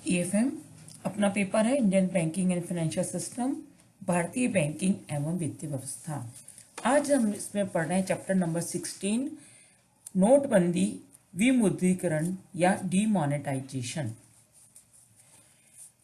EFM अपना paper है Indian banking and financial system, भारतीय बैंकिंग एवं वित्तीय व्यवस्था। आज हम इसमें पढ़ रहे हैं चैप्टर नंबर 16, नोटबंदी, विमुद्रीकरण या डीमोनेटाइजेशन।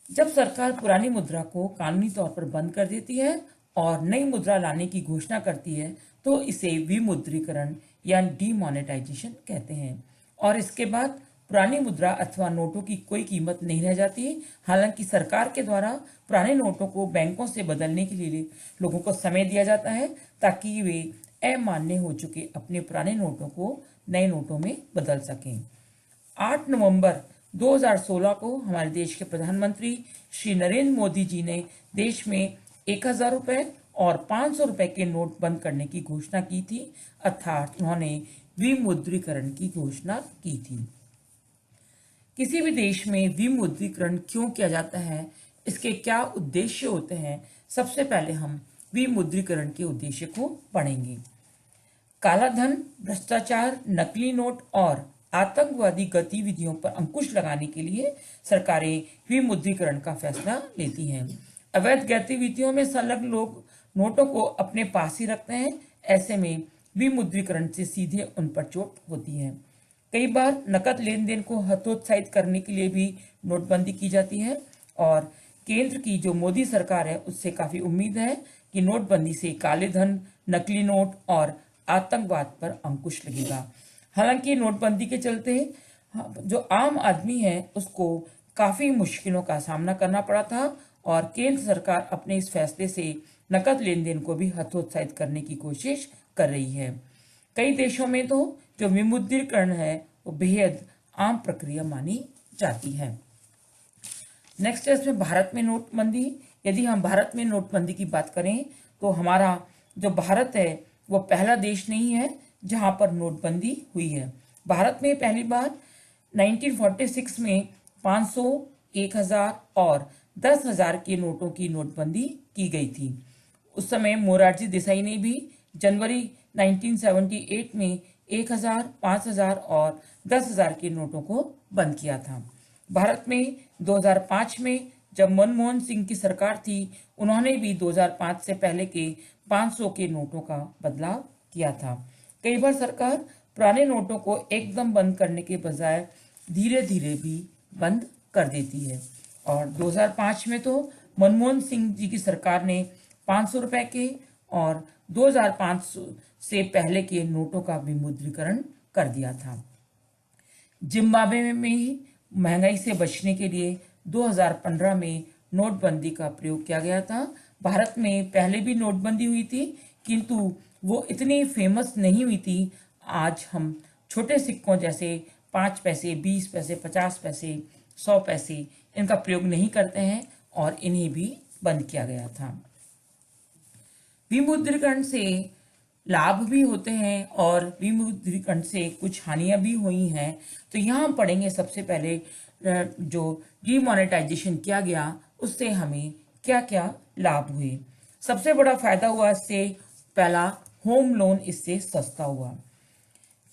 जब सरकार पुरानी मुद्रा को कानूनी तौर पर बंद कर देती है और नई मुद्रा लाने की घोषणा करती है तो इसे विमुद्रीकरण या डीमोनेटाइजेशन कहते हैं। और इसके बाद पुरानी मुद्रा अथवा नोटों की कोई कीमत नहीं रह जाती। हालांकि सरकार के द्वारा पुराने नोटों को बैंकों से बदलने के लिए लोगों को समय दिया जाता है ताकि वे अमान्य हो चुके अपने पुराने नोटों को नए नोटों में बदल सकें। 8 नवंबर 2016 को हमारे देश के प्रधानमंत्री श्री नरेंद्र मोदी जी ने देश में 1000 रुपए और 500 रुपए के नोट बंद करने की घोषणा की थी, अर्थात उन्होंने विमुद्रीकरण की घोषणा की थी। किसी भी देश में विमुद्रीकरण क्यों किया जाता है, इसके क्या उद्देश्य होते हैं, सबसे पहले हम विमुद्रीकरण के उद्देश्य को पढ़ेंगे। काला धन, भ्रष्टाचार, नकली नोट और आतंकवादी गतिविधियों पर अंकुश लगाने के लिए सरकारें विमुद्रीकरण का फैसला लेती हैं। अवैध गतिविधियों में संलग्न लोग नोटों को अपने पास ही रखते हैं। ऐसे में विमुद्रीकरण से सीधे उन पर चोट होती है। कई बार नकद लेन देन को हतोत्साहित करने के लिए भी नोटबंदी की जाती है और केंद्र की जो मोदी सरकार है उससे काफी उम्मीद है कि नोटबंदी से काले धन, नकली नोट और आतंकवाद पर अंकुश लगेगा। हालांकि नोटबंदी के चलते जो आम आदमी है उसको काफी मुश्किलों का सामना करना पड़ा था और केंद्र सरकार अपने इस फैसले से नकद लेन देन को भी हतोत्साहित करने की कोशिश कर रही है। कई देशों में तो जो विमुद्रीकरण है वो बेहद आम प्रक्रिया मानी जाती है। नेक्स्ट है इसमें भारत में नोटबंदी। यदि हम भारत में नोटबंदी की बात करें तो हमारा जो भारत है वो पहला देश नहीं है जहां पर नोटबंदी हुई है। भारत में पहली बार 1946 में 500, 1000 और 10,000 के नोटों की नोटबंदी की गई थी। उस समय मोरारजी देसाई ने भी जनवरी 1978 में 1000, 5000 और 10,000 के नोटों को बंद किया था। भारत में 2005 में जब मनमोहन सिंह की सरकार थी, उन्होंने भी 2005 से पहले के 500 के नोटों का बदलाव किया था। कई बार सरकार पुराने नोटों को एकदम बंद करने के बजाय धीरे धीरे भी बंद कर देती है और 2005 में तो मनमोहन सिंह जी की सरकार ने 500 रुपए के और 2005 से पहले के नोटों का विमुद्रीकरण कर दिया था। जिम्बाब्वे में ही महंगाई से बचने के लिए 2015 में नोटबंदी का प्रयोग किया गया था। भारत में पहले भी नोटबंदी हुई थी किंतु वो इतनी फेमस नहीं हुई थी। आज हम छोटे सिक्कों जैसे 5 पैसे, 20 पैसे, 50 पैसे, 100 पैसे इनका प्रयोग नहीं करते हैं और इन्हें भी बंद किया गया था। विमुद्रीकरण से लाभ भी होते हैं और विमुद्रीकरण से कुछ हानियां भी हुई हैं। तो यहाँ हम पढ़ेंगे सबसे पहले जो डीमोनेटाइजेशन किया गया उससे हमें क्या क्या लाभ हुए। सबसे बड़ा फायदा हुआ इससे, पहला होम लोन इससे सस्ता हुआ।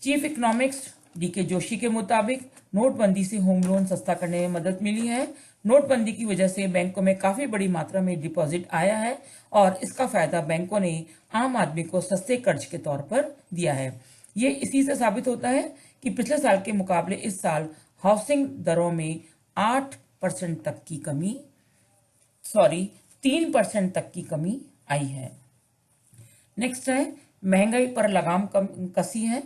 चीफ इकोनॉमिक्स डीके जोशी के मुताबिक नोटबंदी से होम लोन सस्ता करने में मदद मिली है। नोटबंदी की वजह से बैंकों में काफी बड़ी मात्रा में डिपॉजिट आया है और इसका फायदा बैंकों ने आम आदमी को सस्ते कर्ज के तौर पर दिया है। ये इसी से साबित होता है कि पिछले साल के मुकाबले इस साल हाउसिंग दरों में 3% तक की कमी आई है। नेक्स्ट है महंगाई पर लगाम कसी है।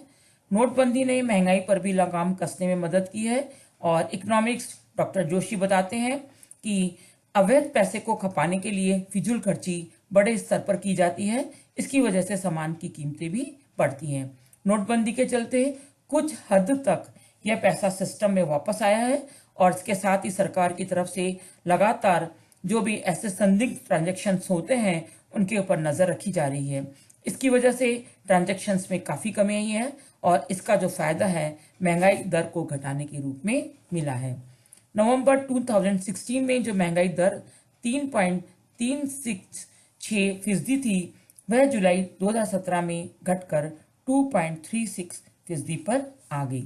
नोटबंदी ने महंगाई पर भी लगाम कसने में मदद की है और इकोनॉमिक्स डॉक्टर जोशी बताते हैं कि अवैध पैसे को खपाने के लिए फिजूल खर्ची बड़े स्तर पर की जाती है। इसकी वजह से सामान की कीमतें भी बढ़ती हैं। नोटबंदी के चलते कुछ हद तक यह पैसा सिस्टम में वापस आया है और इसके साथ ही सरकार की तरफ से लगातार जो भी ऐसे संदिग्ध ट्रांजैक्शंस होते हैं उनके ऊपर नजर रखी जा रही है। इसकी वजह से ट्रांजैक्शंस में काफी कमी आई है और इसका जो फायदा है महंगाई दर को घटाने के रूप में मिला है। नवंबर 2016 में जो महंगाई दर 3.366% थी वह जुलाई 2017 में घटकर 2.36% पर आ गई।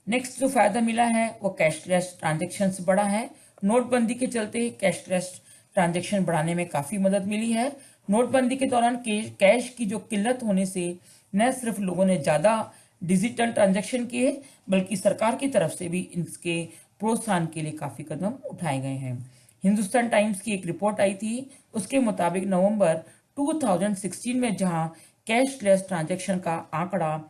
नेक्स्ट जो फायदा मिला है वो कैशलेस ट्रांजेक्शन से बढ़ा है। नोटबंदी के चलते कैशलेस ट्रांजेक्शन बढ़ाने में काफी मदद मिली है। नोटबंदी के दौरान कैश की जो किल्लत होने से न सिर्फ लोगों ने ज्यादा डिजिटल ट्रांजैक्शन किए, बल्कि सरकार की तरफ से भी इसके प्रोत्साहन के लिए काफी कदम उठाए गए हैं। हिंदुस्तान टाइम्स की एक रिपोर्ट आई थी, उसके मुताबिक नवंबर 2016 में जहां कैशलेस ट्रांजैक्शन का आंकड़ा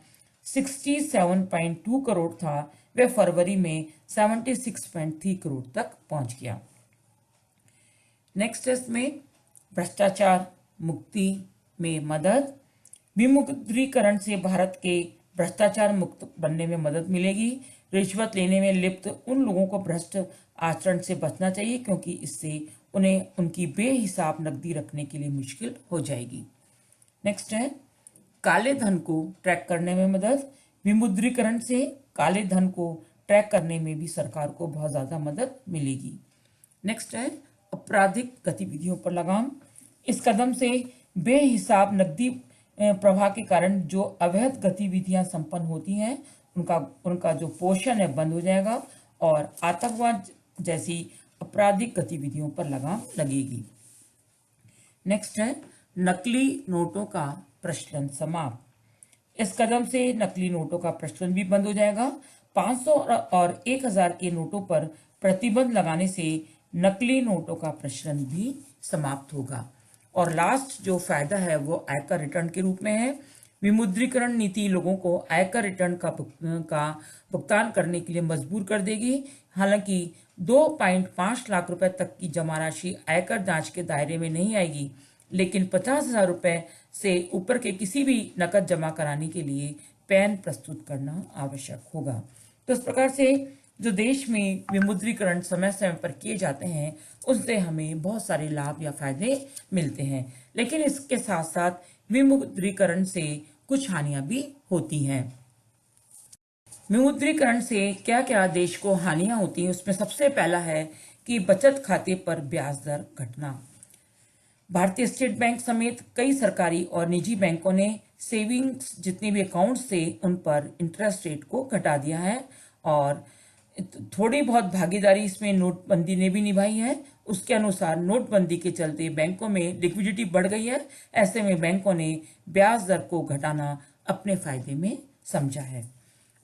67.2 करोड़ था, वह फरवरी में 76.3 करोड़ तक पहुंच गया। नेक्स्ट टेस्ट में भ्रष्टाचार मुक्ति में मदद। विमुद्रीकरण से भारत के भ्रष्टाचार मुक्त बनने में मदद मिलेगी। रिश्वत लेने में लिप्त उन लोगों को भ्रष्ट आचरण से बचना चाहिए, क्योंकि इससे उन्हें उनकी बेहिसाब नकदी रखने के लिए मुश्किल हो जाएगी। नेक्स्ट है काले धन को ट्रैक करने में मदद। विमुद्रीकरण से काले धन को ट्रैक करने में भी सरकार को बहुत ज्यादा मदद मिलेगी। नेक्स्ट है आपराधिक गतिविधियों पर लगाम। इस कदम से बेहिसाब नकदी प्रवाह के कारण जो अवैध गतिविधियां संपन्न होती हैं उनका जो पोषण है बंद हो जाएगा और आतंकवाद जैसी आपराधिक गतिविधियों पर लगाम लगेगी। नेक्स्ट है नकली नोटों का प्रचलन समाप्त। इस कदम से नकली नोटों का प्रचलन भी बंद हो जाएगा। 500 और 1000 के नोटों पर प्रतिबंध लगाने से नकली नोटों का प्रचलन भी समाप्त होगा। और लास्ट जो फायदा है वो आयकर रिटर्न के रूप में है। विमुद्रीकरण नीति लोगों को आयकर रिटर्न का भुगतान करने के लिए मजबूर कर देगी। हालांकि 2.5 लाख रुपए तक की जमा राशि आयकर जांच के दायरे में नहीं आएगी, लेकिन 50,000 रुपए से ऊपर के किसी भी नकद जमा कराने के लिए पैन प्रस्तुत करना आवश्यक होगा। तो इस प्रकार से जो देश में विमुद्रीकरण समय समय पर किए जाते हैं उससे हमें बहुत सारे लाभ या फायदे मिलते हैं, लेकिन इसके साथ साथ विमुद्रीकरण से कुछ हानियां भी होती हैं। विमुद्रीकरण से क्या क्या देश को हानियां होती हैं, उसमें सबसे पहला है कि बचत खाते पर ब्याज दर घटना। भारतीय स्टेट बैंक समेत कई सरकारी और निजी बैंकों ने सेविंग्स जितने भी अकाउंट्स थे उन पर इंटरेस्ट रेट को घटा दिया है और थोड़ी बहुत भागीदारी इसमें नोटबंदी ने भी निभाई है। उसके अनुसार नोटबंदी के चलते बैंकों में लिक्विडिटी बढ़ गई है। ऐसे में बैंकों ने ब्याज दर को घटाना अपने फायदे में समझा है।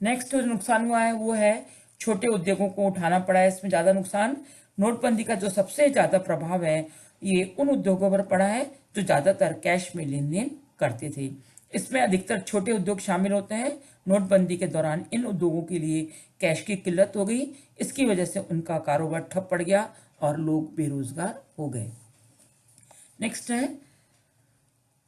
नेक्स्ट जो नुकसान हुआ है वो है छोटे उद्योगों को उठाना पड़ा है इसमें ज्यादा नुकसान। नोटबंदी का जो सबसे ज्यादा प्रभाव है ये उन उद्योगों पर पड़ा है जो ज्यादातर कैश में लेन देन करते थे। इसमें अधिकतर छोटे उद्योग शामिल होते हैं। नोटबंदी के दौरान इन उद्योगों के लिए कैश की किल्लत हो गई। इसकी वजह से उनका कारोबार ठप पड़ गया और लोग बेरोजगार हो गए। नेक्स्ट है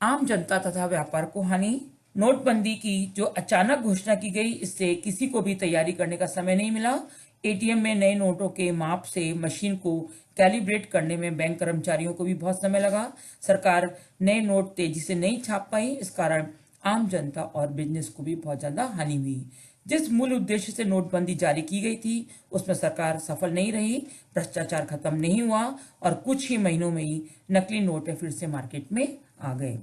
आम जनता तथा व्यापार को हानि। नोटबंदी की जो अचानक घोषणा की गई, इससे किसी को भी तैयारी करने का समय नहीं मिला। एटीएम में नए नोटों के माप से मशीन को कैलिब्रेट करने में बैंक कर्मचारियों को भी बहुत समय लगा। सरकार नए नोट तेजी से नहीं छाप पाई, इस कारण आम जनता और बिजनेस को भी बहुत ज्यादा हानि हुई। जिस मूल उद्देश्य से नोटबंदी जारी की गई थी उसमें सरकार सफल नहीं रही, भ्रष्टाचार खत्म नहीं हुआ और कुछ ही महीनों में ही नकली नोट फिर से मार्केट में आ गए।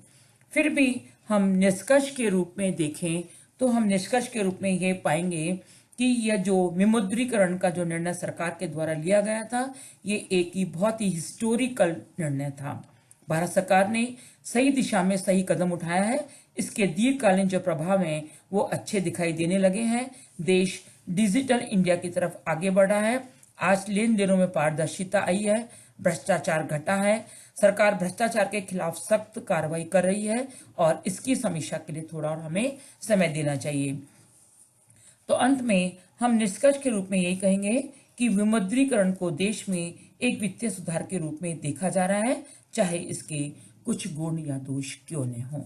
फिर भी हम निष्कर्ष के रूप में देखें तो हम निष्कर्ष के रूप में ये पाएंगे कि यह जो विमुद्रीकरण का जो निर्णय सरकार के द्वारा लिया गया था ये एक ही बहुत ही हिस्टोरिकल निर्णय था। भारत सरकार ने सही दिशा में सही कदम उठाया है। इसके दीर्घकालीन जो प्रभाव हैं वो अच्छे दिखाई देने लगे हैं। देश डिजिटल इंडिया की तरफ आगे बढ़ा है। आज लेन देनों में पारदर्शिता आई है, भ्रष्टाचार घटा है। सरकार भ्रष्टाचार के खिलाफ सख्त कार्रवाई कर रही है और इसकी समीक्षा के लिए थोड़ा और हमें समय देना चाहिए। तो अंत में हम निष्कर्ष के रूप में यही कहेंगे कि विमुद्रीकरण को देश में एक वित्तीय सुधार के रूप में देखा जा रहा है, चाहे इसके कुछ गुण या दोष क्यों न हों।